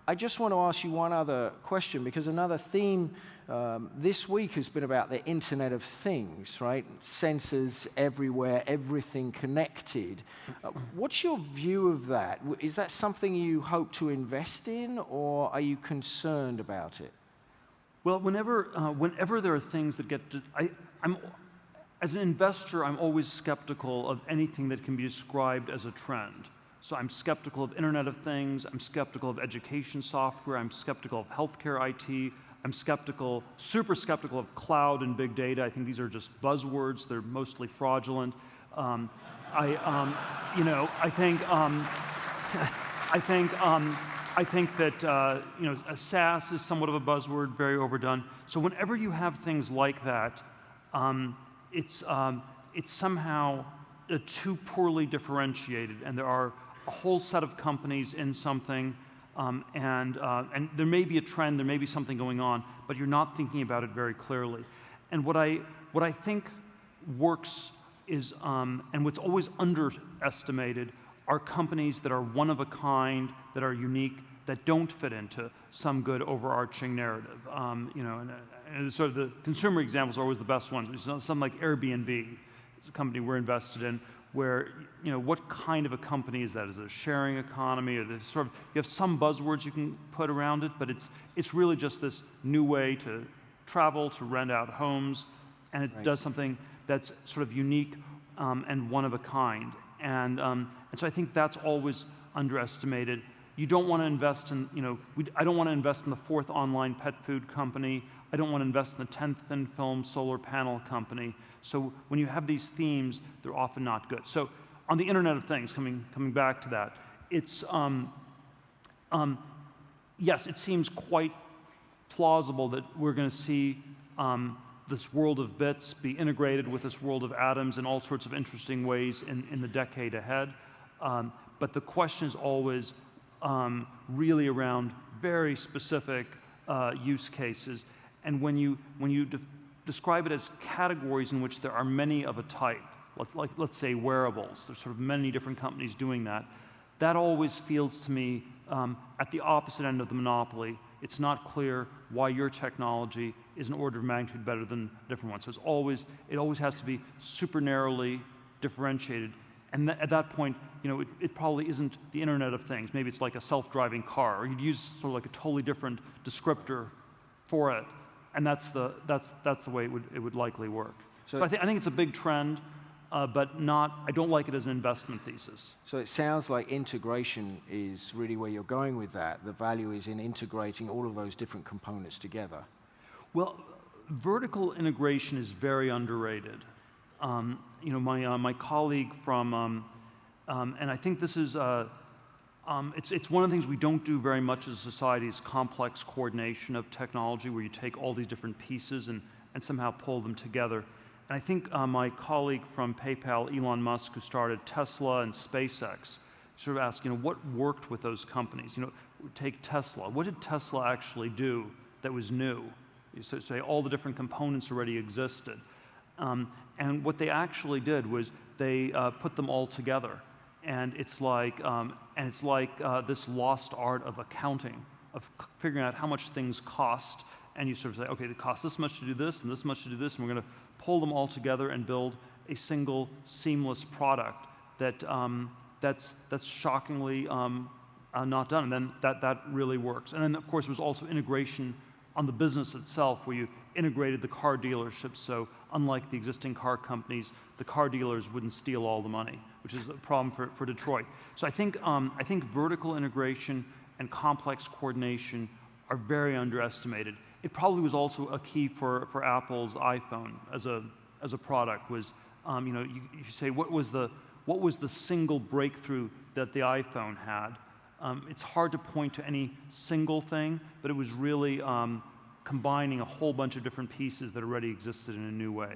I just want to ask you one other question, because another theme this week has been about the Internet of Things, right? Sensors everywhere, everything connected. What's your view of that? Is that something you hope to invest in, or are you concerned about it? Well, whenever there are things that get as an investor, I'm always skeptical of anything that can be described as a trend. So I'm skeptical of Internet of Things, I'm skeptical of education software, I'm skeptical of healthcare IT, I'm super skeptical of cloud and big data. I think these are just buzzwords, they're mostly fraudulent. I think that a SaaS is somewhat of a buzzword, very overdone. So whenever you have things like that, it's somehow too poorly differentiated, and there are a whole set of companies in something, and there may be a trend, there may be something going on, but you're not thinking about it very clearly. And what I think works is, and what's always underestimated, are companies that are one of a kind, that are unique, that don't fit into some good overarching narrative. And sort of the consumer examples are always the best ones. Something like Airbnb, it's a company we're invested in, where, what kind of a company is that? Is it a sharing economy? Or you have some buzzwords you can put around it, but it's really just this new way to travel, to rent out homes, and it does something that's sort of unique and one of a kind. And so I think that's always underestimated. You don't want to invest in, I don't want to invest in the 4th online pet food company. I don't want to invest in the 10th thin film solar panel company. So when you have these themes, they're often not good. So on the Internet of Things, coming back to that, it's, yes, it seems quite plausible that we're going to see this world of bits be integrated with this world of atoms in all sorts of interesting ways in the decade ahead. But the question is always really around very specific use cases. And when you describe it as categories in which there are many of a type, like let's say wearables, there's sort of many different companies doing that, that always feels to me at the opposite end of the monopoly. It's not clear why your technology is an order of magnitude better than a different one. So it always has to be super narrowly differentiated. And at that point, it probably isn't the Internet of Things. Maybe it's like a self-driving car, or you'd use sort of like a totally different descriptor for it, and that's the way it would likely work. So I think it's a big trend, but I don't like it as an investment thesis. So it sounds like integration is really where you're going with that. The value is in integrating all of those different components together. Well, vertical integration is very underrated. My colleague from, and I think this is, it's one of the things we don't do very much as a society, is complex coordination of technology, where you take all these different pieces and somehow pull them together. And I think my colleague from PayPal, Elon Musk, who started Tesla and SpaceX, sort of asked, what worked with those companies? Take Tesla. What did Tesla actually do that was new? You say all the different components already existed. And what they actually did was they put them all together, and it's like this lost art of accounting, of figuring out how much things cost, and you sort of say, okay, it costs this much to do this and this much to do this, and we're going to pull them all together and build a single seamless product that's shockingly not done. And then that really works. And then of course there was also integration on the business itself, where you integrated the car dealerships, so unlike the existing car companies, the car dealers wouldn't steal all the money, which is a problem for Detroit. So I think vertical integration and complex coordination are very underestimated. It probably was also a key for Apple's iPhone as a product. Was you say what was the single breakthrough that the iPhone had? It's hard to point to any single thing, but it was really combining a whole bunch of different pieces that already existed in a new way.